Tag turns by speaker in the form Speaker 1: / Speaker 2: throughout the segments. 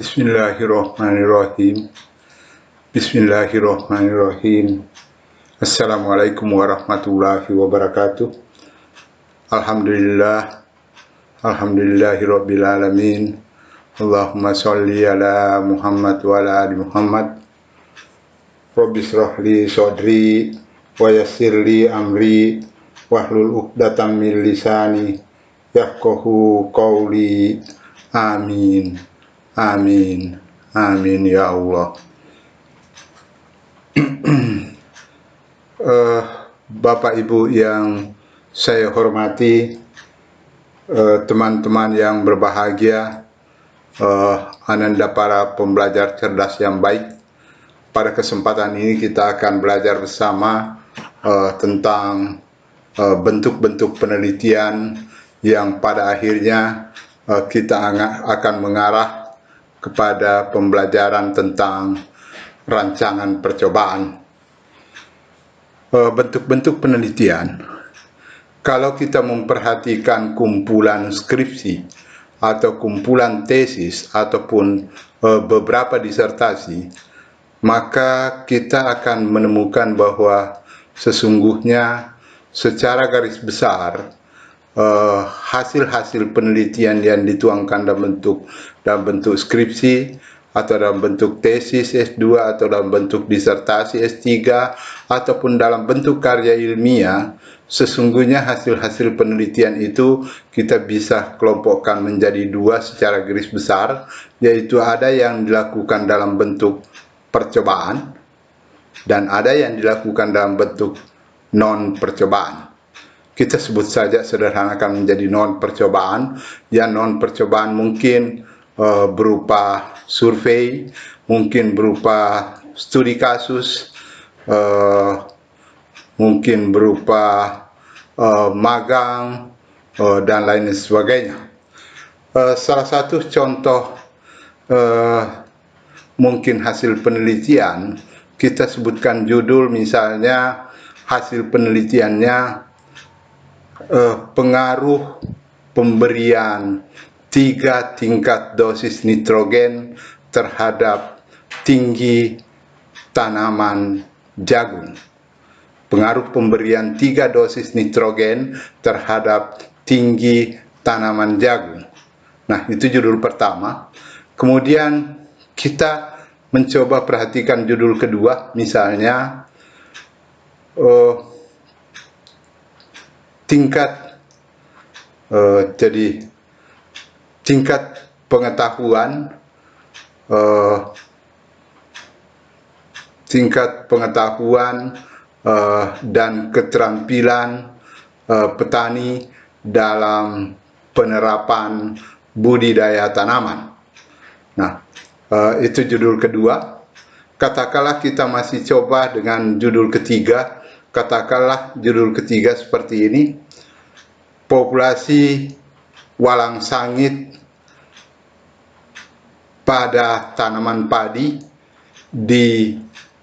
Speaker 1: Bismillahirrahmanirrahim. Bismillahirrahmanirrahim. Assalamualaikum warahmatullahi wabarakatuh. Alhamdulillah. Alhamdulillahirabbil alamin. Allahumma sholli ala Muhammad wa ala ali Muhammad. Rabbi shrah li sadri wa yassir li amri wahlul 'uqdatam min lisani yafqahu qawli. Amin. Amin. Amin ya Allah. Bapak Ibu yang saya hormati, teman-teman yang berbahagia, ananda para pembelajar cerdas yang baik. Pada kesempatan ini kita akan belajar bersama tentang bentuk-bentuk penelitian yang pada akhirnya kita akan mengarah kepada pembelajaran tentang rancangan percobaan. Bentuk-bentuk penelitian, kalau kita memperhatikan kumpulan skripsi atau kumpulan tesis ataupun beberapa disertasi, maka kita akan menemukan bahwa sesungguhnya secara garis besar hasil-hasil penelitian yang dituangkan dalam bentuk skripsi atau dalam bentuk tesis S2 atau dalam bentuk disertasi S3 ataupun dalam bentuk karya ilmiah, sesungguhnya hasil-hasil penelitian itu kita bisa kelompokkan menjadi dua secara garis besar, yaitu ada yang dilakukan dalam bentuk percobaan dan ada yang dilakukan dalam bentuk non percobaan. Kita sebut saja sederhanakan menjadi non percobaan. Yang non percobaan mungkin berupa survei, mungkin berupa studi kasus, mungkin berupa magang, dan lain sebagainya. Salah satu contoh mungkin hasil penelitian, kita sebutkan judul misalnya hasil penelitiannya pengaruh pemberian 3 tingkat dosis nitrogen terhadap tinggi tanaman jagung. Pengaruh pemberian 3 dosis nitrogen terhadap tinggi tanaman jagung. Nah, itu judul pertama. Kemudian kita mencoba perhatikan judul kedua, misalnya tingkat pengetahuan dan keterampilan petani dalam penerapan budidaya tanaman. Nah, itu judul kedua. Katakanlah kita masih coba dengan judul ketiga. Katakanlah judul ketiga seperti ini: populasi walang sangit pada tanaman padi di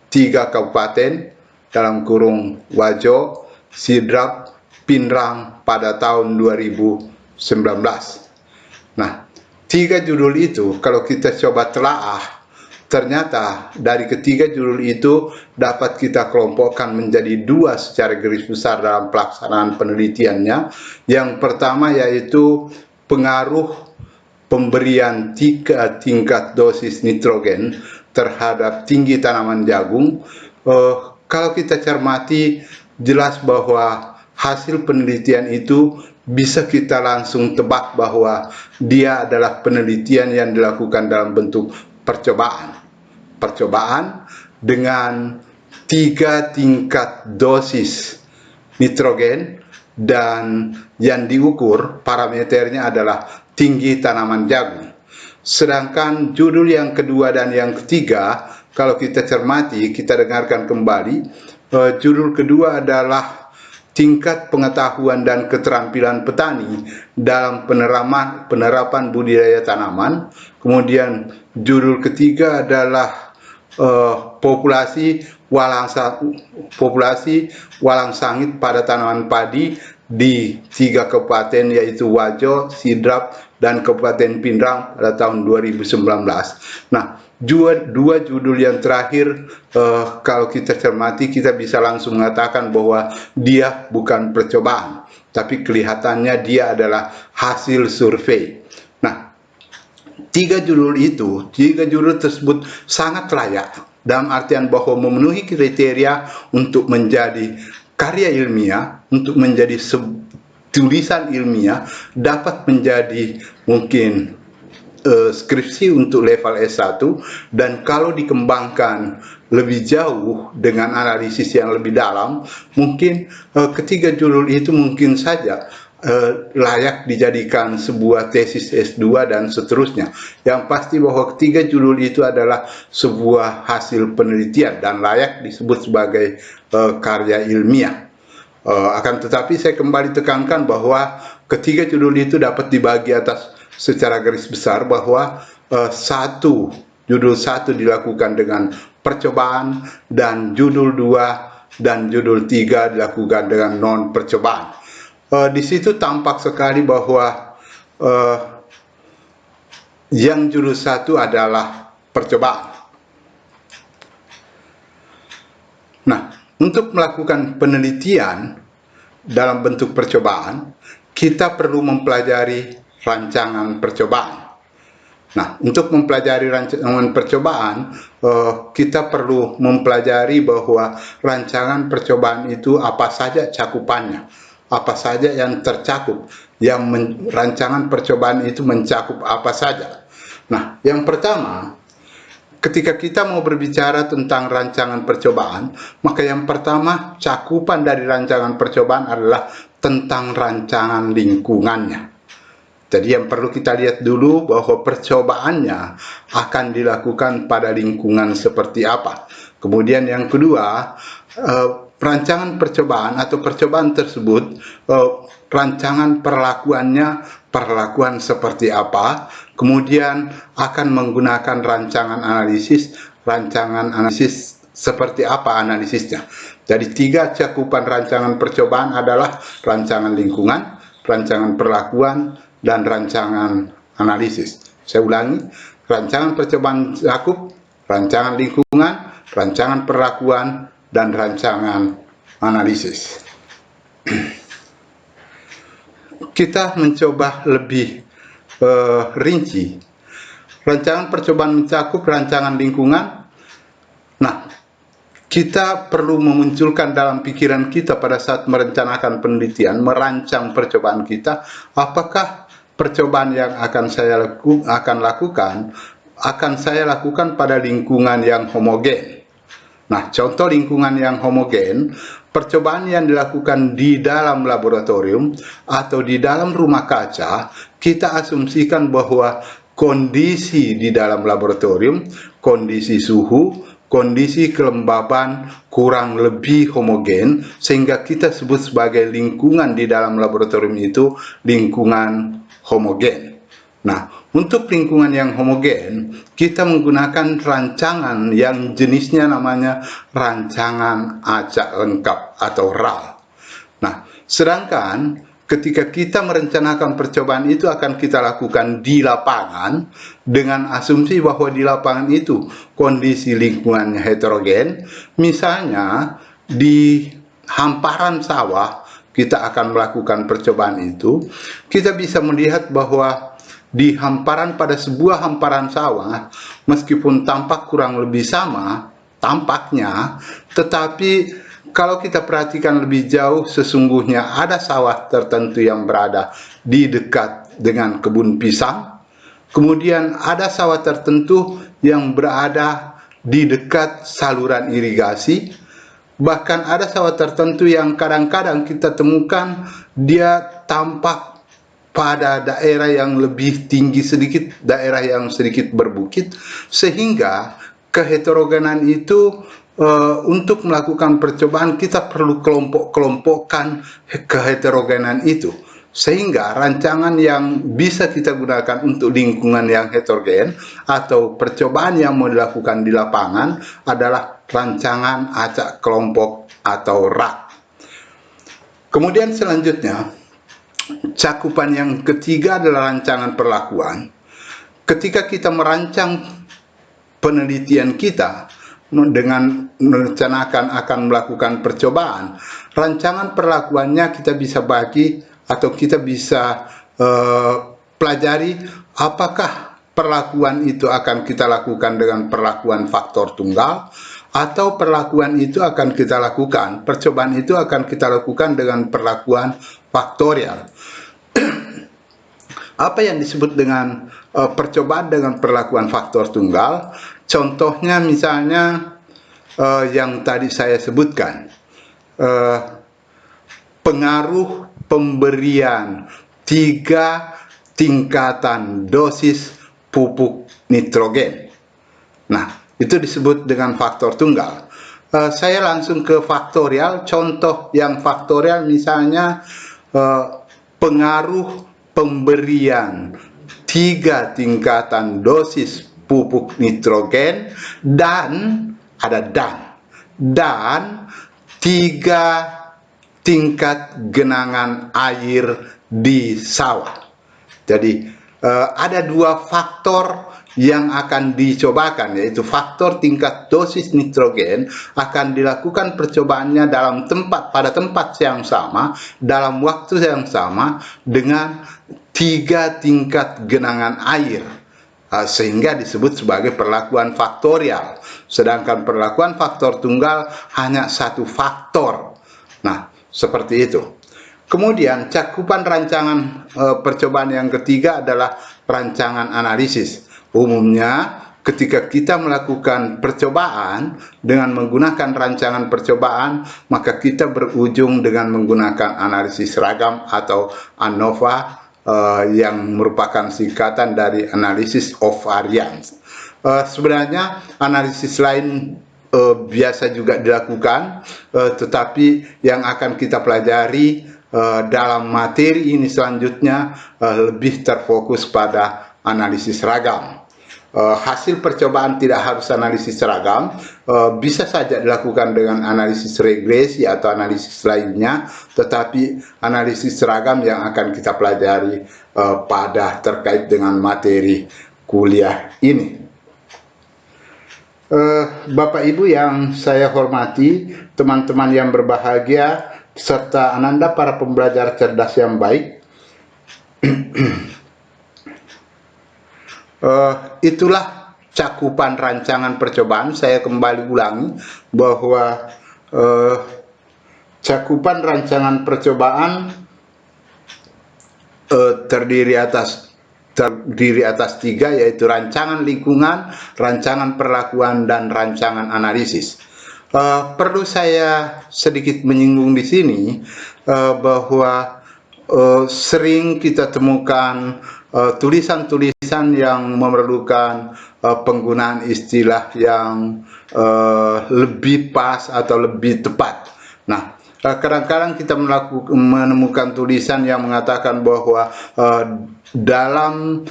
Speaker 1: 3 kabupaten dalam kurung Wajo, Sidrap, Pinrang pada tahun 2019. Nah, 3 judul itu kalau kita coba telaah, ternyata dari ketiga judul itu dapat kita kelompokkan menjadi 2 secara garis besar dalam pelaksanaan penelitiannya. Yang pertama yaitu pengaruh pemberian 3 tingkat dosis nitrogen terhadap tinggi tanaman jagung. Kalau kita cermati, jelas bahwa hasil penelitian itu bisa kita langsung tebak bahwa dia adalah penelitian yang dilakukan dalam bentuk percobaan dengan 3 tingkat dosis nitrogen, dan yang diukur parameternya adalah tinggi tanaman jagung. Sedangkan judul yang kedua dan yang ketiga, kalau kita cermati, kita dengarkan kembali, judul kedua adalah tingkat pengetahuan dan keterampilan petani dalam penerapan budidaya tanaman. Kemudian judul ketiga adalah populasi walang sangit pada tanaman padi di 3 kabupaten yaitu Wajo, Sidrap, dan Kabupaten Pindrang pada tahun 2019. Nah, dua judul yang terakhir, kalau kita cermati, kita bisa langsung mengatakan bahwa dia bukan percobaan, tapi kelihatannya dia adalah hasil survei. Nah, tiga judul tersebut sangat layak, dalam artian bahwa memenuhi kriteria untuk menjadi karya ilmiah, untuk menjadi tulisan ilmiah, dapat menjadi mungkin skripsi untuk level S1, dan kalau dikembangkan lebih jauh dengan analisis yang lebih dalam, mungkin ketiga judul itu mungkin saja layak dijadikan sebuah tesis S2 dan seterusnya. Yang pasti bahwa ketiga judul itu adalah sebuah hasil penelitian dan layak disebut sebagai karya ilmiah. Akan tetapi saya kembali tekankan bahwa ketiga judul itu dapat dibagi atas secara garis besar, bahwa judul satu dilakukan dengan percobaan, dan judul 2 dan judul 3 dilakukan dengan non percobaan. Di situ tampak sekali bahwa yang judul 1 adalah percobaan. Nah, untuk melakukan penelitian dalam bentuk percobaan, kita perlu mempelajari rancangan percobaan. Nah, untuk mempelajari rancangan percobaan, kita perlu mempelajari bahwa rancangan percobaan itu apa saja cakupannya, apa saja yang tercakup, rancangan percobaan itu mencakup apa saja. Nah, yang pertama, ketika kita mau berbicara tentang rancangan percobaan, maka yang pertama cakupan dari rancangan percobaan adalah tentang rancangan lingkungannya. Jadi yang perlu kita lihat dulu bahwa percobaannya akan dilakukan pada lingkungan seperti apa. Kemudian yang kedua, rancangan percobaan atau percobaan tersebut, rancangan perlakuan seperti apa, kemudian akan menggunakan rancangan analisis seperti apa analisisnya. Jadi tiga cakupan rancangan percobaan adalah rancangan lingkungan, rancangan perlakuan, dan rancangan analisis. Saya ulangi, rancangan percobaan cakup rancangan lingkungan, rancangan perlakuan, dan rancangan analisis. Kita mencoba lebih rinci. Rancangan percobaan mencakup rancangan lingkungan. Nah, kita perlu memunculkan dalam pikiran kita pada saat merencanakan penelitian, merancang percobaan kita, apakah percobaan yang akan saya lakukan pada lingkungan yang homogen. Nah, contoh lingkungan yang homogen, percobaan yang dilakukan di dalam laboratorium atau di dalam rumah kaca, kita asumsikan bahwa kondisi di dalam laboratorium, kondisi suhu, kondisi kelembaban kurang lebih homogen, sehingga kita sebut sebagai lingkungan di dalam laboratorium itu lingkungan homogen. Nah, untuk lingkungan yang homogen, kita menggunakan rancangan yang jenisnya namanya rancangan acak lengkap atau RAL. Nah, sedangkan ketika kita merencanakan percobaan itu akan kita lakukan di lapangan dengan asumsi bahwa di lapangan itu kondisi lingkungannya heterogen. Misalnya di hamparan sawah kita akan melakukan percobaan itu, kita bisa melihat bahwa di pada sebuah hamparan sawah, meskipun tampak kurang lebih sama tampaknya, tetapi kalau kita perhatikan lebih jauh, sesungguhnya ada sawah tertentu yang berada di dekat dengan kebun pisang. Kemudian ada sawah tertentu yang berada di dekat saluran irigasi. Bahkan ada sawah tertentu yang kadang-kadang kita temukan dia tampak pada daerah yang lebih tinggi sedikit, daerah yang sedikit berbukit, sehingga keheterogenan itu untuk melakukan percobaan kita perlu kelompok-kelompokkan keheterogenan itu, sehingga rancangan yang bisa kita gunakan untuk lingkungan yang heterogen atau percobaan yang mau dilakukan di lapangan adalah rancangan acak kelompok atau RAK. Kemudian selanjutnya, cakupan yang ketiga adalah rancangan perlakuan. Ketika kita merancang penelitian kita dengan merencanakan akan melakukan percobaan, rancangan perlakuannya kita bisa bagi atau kita bisa pelajari apakah perlakuan itu akan kita lakukan dengan perlakuan faktor tunggal atau perlakuan itu akan kita lakukan, percobaan itu akan kita lakukan dengan perlakuan faktorial. Apa yang disebut dengan percobaan dengan perlakuan faktor tunggal? Contohnya misalnya yang tadi saya sebutkan, pengaruh pemberian 3 tingkatan dosis pupuk nitrogen. Nah, itu disebut dengan faktor tunggal. Saya langsung ke faktorial. Contoh yang faktorial misalnya pengaruh pemberian 3 tingkatan dosis pupuk nitrogen dan ada dan 3 tingkat genangan air di sawah. Jadi ada 2 faktor yang akan dicobakan, yaitu faktor tingkat dosis nitrogen akan dilakukan percobaannya pada tempat yang sama, dalam waktu yang sama, dengan 3 tingkat genangan air, sehingga disebut sebagai perlakuan faktorial. Sedangkan perlakuan faktor tunggal hanya 1 faktor. Nah, seperti itu. Kemudian cakupan rancangan percobaan yang ketiga adalah rancangan analisis. Umumnya ketika kita melakukan percobaan dengan menggunakan rancangan percobaan, maka kita berujung dengan menggunakan analisis seragam atau ANOVA, yang merupakan singkatan dari analysis of variance. Sebenarnya analisis lain biasa juga dilakukan, tetapi yang akan kita pelajari dalam materi ini selanjutnya lebih terfokus pada analisis seragam. Hasil percobaan tidak harus analisis seragam, bisa saja dilakukan dengan analisis regresi atau analisis lainnya, tetapi analisis seragam yang akan kita pelajari terkait dengan materi kuliah ini. Bapak Ibu yang saya hormati, teman-teman yang berbahagia, serta Ananda para pembelajar cerdas yang baik, itulah cakupan rancangan percobaan. Saya kembali ulangi bahwa cakupan rancangan percobaan terdiri atas 3, yaitu rancangan lingkungan, rancangan perlakuan, dan rancangan analisis. Perlu saya sedikit menyinggung di sini bahwa sering kita temukan tulisan-tulisan yang memerlukan penggunaan istilah yang lebih pas atau lebih tepat. Nah, kadang-kadang kita menemukan tulisan yang mengatakan bahwa dalam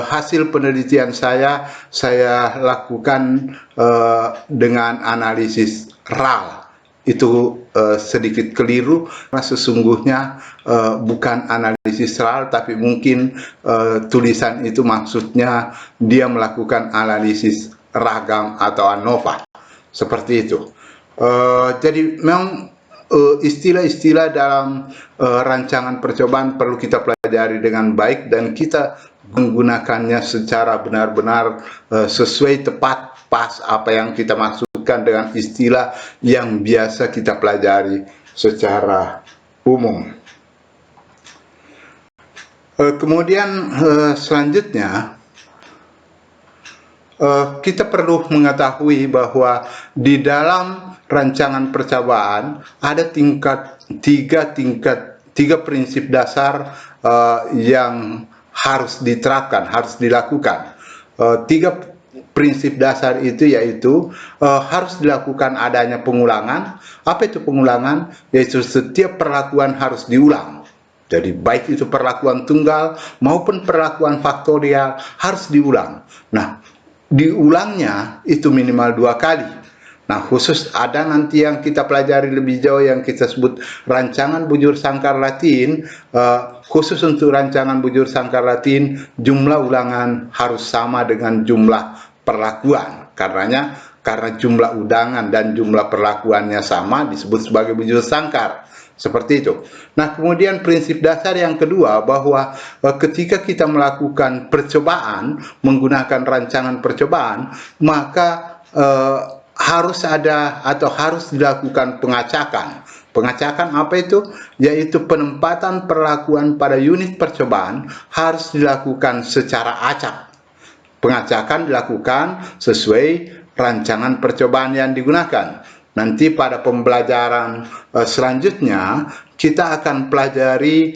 Speaker 1: hasil penelitian saya lakukan dengan analisis RAL. Itu sedikit keliru, karena sesungguhnya bukan analisis RAL, tapi mungkin tulisan itu maksudnya dia melakukan analisis ragam atau ANOVA, seperti itu. Jadi memang istilah-istilah dalam rancangan percobaan perlu kita pelajari dengan baik, dan kita menggunakannya secara benar-benar sesuai, tepat, pas apa yang kita maksudkan dengan istilah yang biasa kita pelajari secara umum. Kemudian selanjutnya kita perlu mengetahui bahwa di dalam rancangan percobaan ada 3 prinsip dasar yang harus diterapkan, harus dilakukan. 3 prinsip dasar itu yaitu harus dilakukan adanya pengulangan. Apa itu pengulangan? Yaitu setiap perlakuan harus diulang. Jadi baik itu perlakuan tunggal maupun perlakuan faktorial harus diulang. Nah, diulangnya itu minimal 2 kali. Nah, khusus ada nanti yang kita pelajari lebih jauh yang kita sebut rancangan bujur sangkar Latin. Khusus untuk rancangan bujur sangkar Latin, jumlah ulangan harus sama dengan jumlah perlakuan. Karena jumlah ulangan dan jumlah perlakuannya sama disebut sebagai bujur sangkar. Seperti itu. Nah, kemudian prinsip dasar yang kedua bahwa ketika kita melakukan percobaan menggunakan rancangan percobaan, maka harus ada atau harus dilakukan pengacakan. Pengacakan apa itu? Yaitu penempatan perlakuan pada unit percobaan harus dilakukan secara acak. Pengacakan dilakukan sesuai rancangan percobaan yang digunakan. Nanti pada pembelajaran selanjutnya kita akan pelajari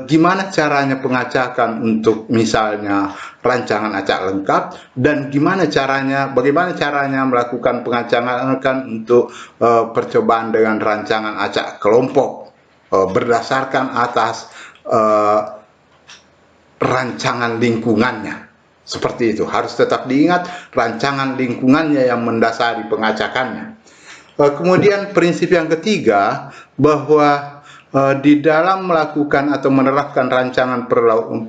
Speaker 1: gimana caranya pengacakan untuk misalnya rancangan acak lengkap dan bagaimana caranya melakukan pengacakan untuk percobaan dengan rancangan acak kelompok berdasarkan atas rancangan lingkungannya. Seperti itu, harus tetap diingat rancangan lingkungannya yang mendasari pengacakannya. Kemudian prinsip yang ketiga bahwa di dalam melakukan atau menerapkan rancangan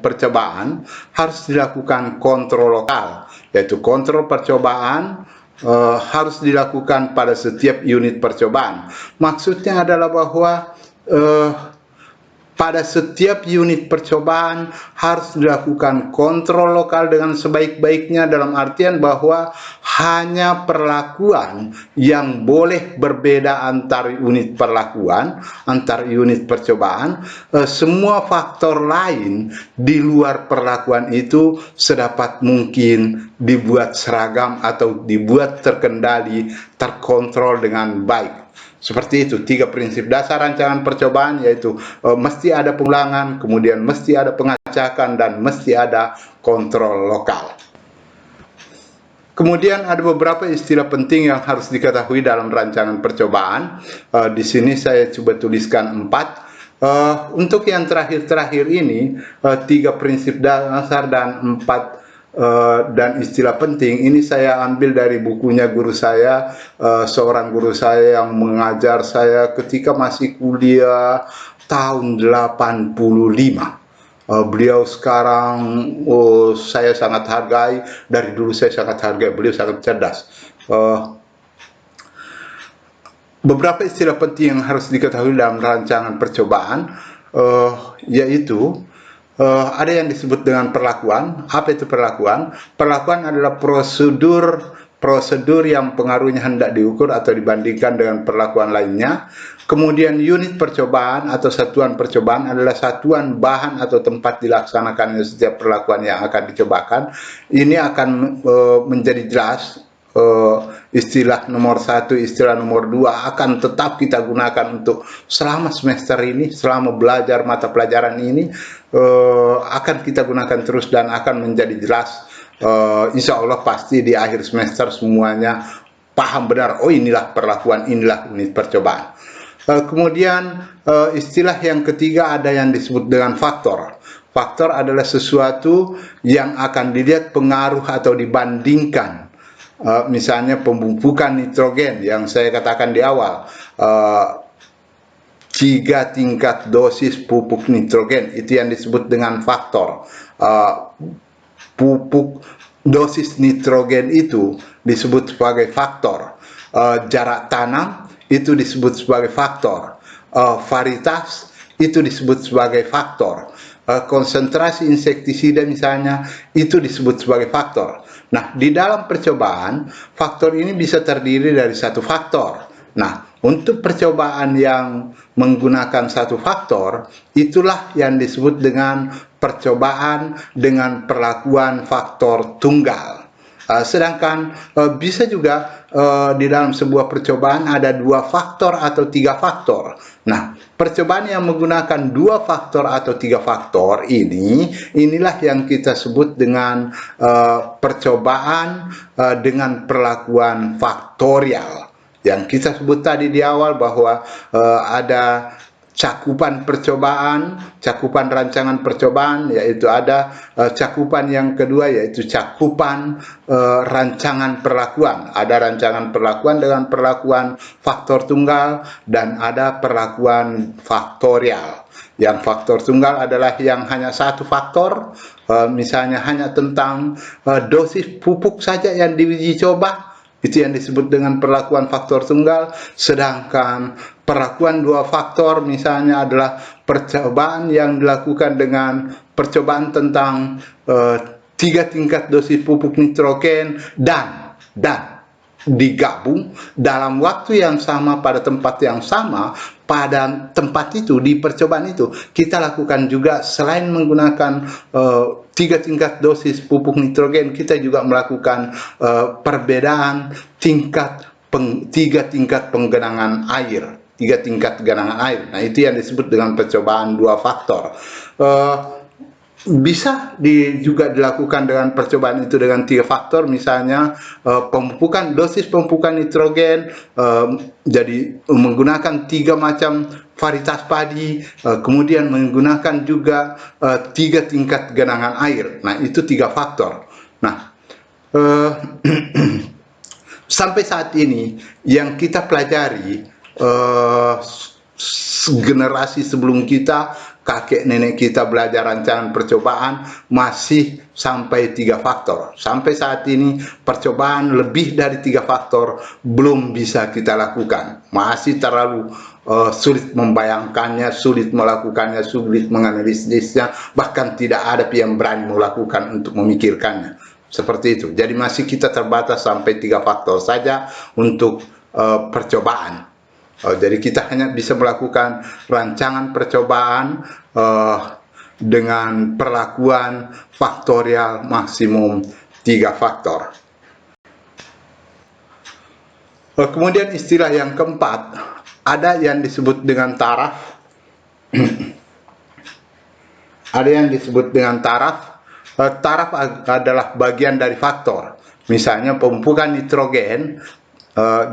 Speaker 1: percobaan harus dilakukan kontrol lokal, yaitu kontrol percobaan harus dilakukan pada setiap unit percobaan. Maksudnya adalah bahwa pada setiap unit percobaan harus dilakukan kontrol lokal dengan sebaik-baiknya, dalam artian bahwa hanya perlakuan yang boleh berbeda antar unit perlakuan, antar unit percobaan. Semua faktor lain di luar perlakuan itu sedapat mungkin dibuat seragam atau dibuat terkendali, terkontrol dengan baik. Seperti itu, 3 prinsip dasar rancangan percobaan, yaitu mesti ada pengulangan, kemudian mesti ada pengacakan, dan mesti ada kontrol lokal. Kemudian ada beberapa istilah penting yang harus diketahui dalam rancangan percobaan. Di sini saya coba tuliskan 4. Untuk yang terakhir-terakhir ini, 3 prinsip dasar dan 4 dan istilah penting ini saya ambil dari bukunya guru saya, seorang guru saya yang mengajar saya ketika masih kuliah tahun 85. Beliau sekarang saya sangat hargai, dari dulu saya sangat hargai, beliau sangat cerdas. Beberapa istilah penting yang harus diketahui dalam rancangan percobaan yaitu ada yang disebut dengan perlakuan. Apa itu perlakuan? Perlakuan adalah prosedur yang pengaruhnya hendak diukur atau dibandingkan dengan perlakuan lainnya. Kemudian unit percobaan atau satuan percobaan adalah satuan bahan atau tempat dilaksanakannya setiap perlakuan yang akan dicobakan. Ini akan menjadi jelas. Istilah nomor 1, istilah nomor 2 akan tetap kita gunakan untuk selama semester ini, selama belajar mata pelajaran ini, akan kita gunakan terus dan akan menjadi jelas. Insya Allah pasti di akhir semester semuanya paham benar, oh inilah perlakuan, inilah unit percobaan. Kemudian istilah yang ketiga ada yang disebut dengan faktor. Faktor adalah sesuatu yang akan dilihat pengaruh atau dibandingkan. Misalnya pembupukan nitrogen yang saya katakan di awal, 3 tingkat dosis pupuk nitrogen, itu yang disebut dengan faktor. Pupuk dosis nitrogen itu disebut sebagai faktor. Jarak tanam itu disebut sebagai faktor. Varietas itu disebut sebagai faktor. Konsentrasi insektisida misalnya itu disebut sebagai faktor. Nah, di dalam percobaan, faktor ini bisa terdiri dari satu faktor. Nah, untuk percobaan yang menggunakan satu faktor, itulah yang disebut dengan percobaan dengan perlakuan faktor tunggal. Sedangkan bisa juga di dalam sebuah percobaan ada 2 faktor atau 3 faktor. Nah, percobaan yang menggunakan 2 faktor atau 3 faktor inilah yang kita sebut dengan percobaan dengan perlakuan faktorial. Yang kita sebut tadi di awal bahwa ada cakupan percobaan, cakupan rancangan percobaan, yaitu ada cakupan yang kedua yaitu cakupan rancangan perlakuan. Ada rancangan perlakuan dengan perlakuan faktor tunggal dan ada perlakuan faktorial. Yang faktor tunggal adalah yang hanya satu faktor, misalnya hanya tentang dosis pupuk saja yang diuji coba. Itu yang disebut dengan perlakuan faktor tunggal. Sedangkan perlakuan dua faktor misalnya adalah percobaan yang dilakukan dengan percobaan tentang 3 tingkat dosis pupuk nitrogen dan digabung dalam waktu yang sama pada tempat yang sama. Pada tempat itu, di percobaan itu, kita lakukan juga selain menggunakan 3 tingkat dosis pupuk nitrogen, kita juga melakukan perbedaan tingkat 3 tingkat penggenangan air. 3 tingkat genangan air. Nah, itu yang disebut dengan percobaan dua faktor. Bisa juga dilakukan dengan percobaan itu dengan 3 faktor, misalnya pemupukan, dosis pemupukan nitrogen, jadi menggunakan 3 macam varietas padi, kemudian menggunakan juga 3 tingkat genangan air. Nah, itu 3 faktor. Nah, sampai saat ini yang kita pelajari, generasi sebelum kita, kakek nenek kita belajar rancangan percobaan masih sampai 3 faktor. Sampai saat ini percobaan lebih dari 3 faktor belum bisa kita lakukan. Masih terlalu sulit membayangkannya, sulit melakukannya, sulit menganalisisnya, bahkan tidak ada yang berani melakukan untuk memikirkannya. Seperti itu. Jadi masih kita terbatas sampai 3 faktor saja untuk percobaan. Jadi kita hanya bisa melakukan rancangan percobaan dengan perlakuan faktorial maksimum 3 faktor. Kemudian istilah yang keempat, ada yang disebut dengan taraf. Ada yang disebut dengan taraf. Taraf adalah bagian dari faktor. Misalnya pemupukan nitrogen,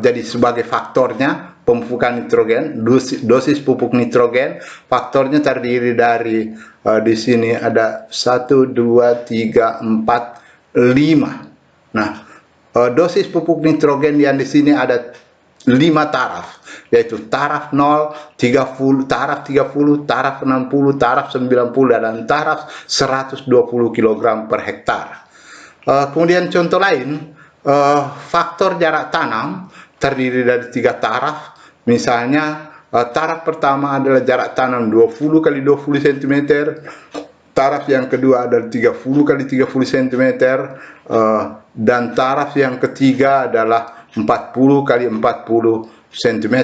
Speaker 1: jadi sebagai faktornya pemupukan nitrogen, dosis pupuk nitrogen, faktornya terdiri dari di sini ada 1, 2, 3, 4, 5. Nah, dosis pupuk nitrogen yang di sini ada 5 taraf, yaitu taraf 0, 30, taraf 30, taraf 60, taraf 90, dan taraf 120 kg per hektar. Kemudian contoh lain, faktor jarak tanam terdiri dari 3 taraf. Misalnya taraf pertama adalah jarak tanam 20 kali 20 cm, taraf yang kedua adalah 30 kali 30 cm, dan taraf yang ketiga adalah 40 kali 40 cm.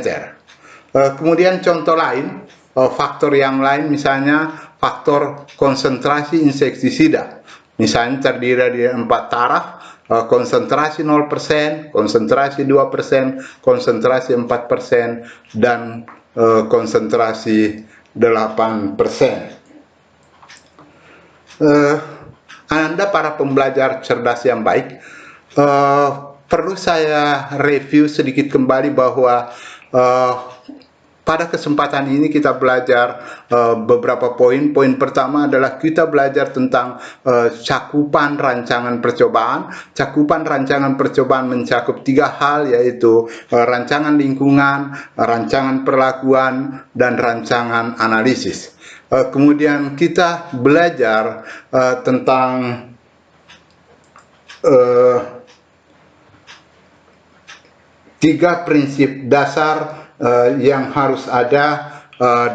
Speaker 1: Kemudian contoh lain, faktor yang lain misalnya faktor konsentrasi insektisida. Misalnya terdiri dari 4 taraf, konsentrasi 0%, konsentrasi 2%, konsentrasi 4%, dan konsentrasi 8%. Anda para pembelajar cerdas yang baik, perlu saya review sedikit kembali bahwa pada kesempatan ini kita belajar beberapa poin. Poin pertama adalah kita belajar tentang cakupan rancangan percobaan. Cakupan rancangan percobaan mencakup 3 hal, yaitu rancangan lingkungan, rancangan perlakuan, dan rancangan analisis. Kemudian kita belajar tentang tiga prinsip dasar yang harus ada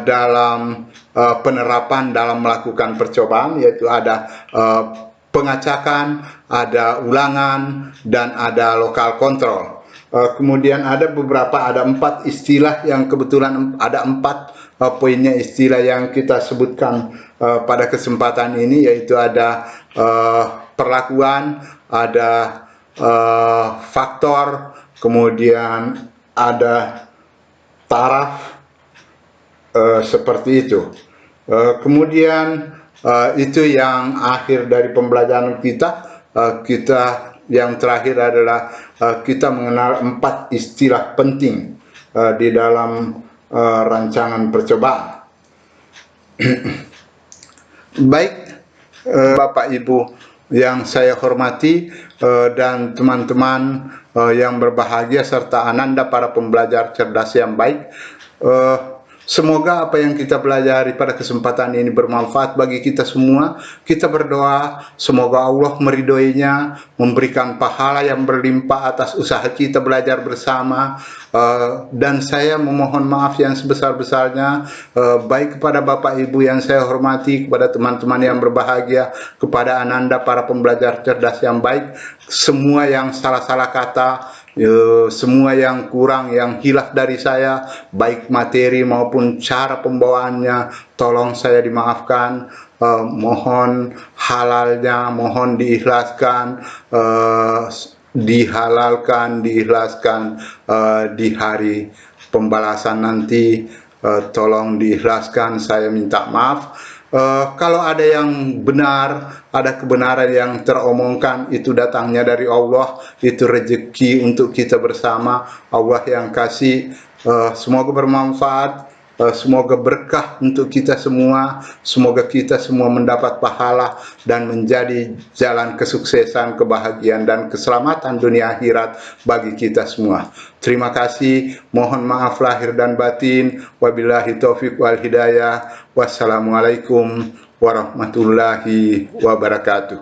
Speaker 1: dalam penerapan dalam melakukan percobaan, yaitu ada pengacakan, ada ulangan, dan ada lokal kontrol. Kemudian ada 4 istilah yang kebetulan ada 4 poinnya istilah yang kita sebutkan pada kesempatan ini, yaitu ada perlakuan, ada faktor, kemudian ada taraf, seperti itu. Kemudian itu yang akhir dari pembelajaran kita. Yang terakhir adalah kita mengenal 4 istilah penting di dalam rancangan percobaan. Baik, Bapak Ibu yang saya hormati, dan teman-teman yang berbahagia serta Ananda para pembelajar cerdas yang baik, semoga apa yang kita pelajari pada kesempatan ini bermanfaat bagi kita semua. Kita berdoa semoga Allah meridhoinya, memberikan pahala yang berlimpah atas usaha kita belajar bersama. Dan saya memohon maaf yang sebesar-besarnya, baik kepada Bapak Ibu yang saya hormati, kepada teman-teman yang berbahagia, kepada Ananda para pembelajar cerdas yang baik, semua yang salah-salah kata, semua yang kurang, yang hilaf dari saya, baik materi maupun cara pembawaannya, tolong saya dimaafkan. Mohon halalnya, mohon diikhlaskan, dihalalkan, diikhlaskan di hari pembalasan nanti. Tolong diikhlaskan, saya minta maaf. Kalau ada yang benar, ada kebenaran yang teromongkan, itu datangnya dari Allah, itu rezeki untuk kita bersama, Allah yang kasih. Semoga bermanfaat, semoga berkah untuk kita semua, semoga kita semua mendapat pahala dan menjadi jalan kesuksesan, kebahagiaan, dan keselamatan dunia akhirat bagi kita semua. Terima kasih, mohon maaf lahir dan batin, wabillahi taufiq wal hidayah, wassalamualaikum warahmatullahi wabarakatuh.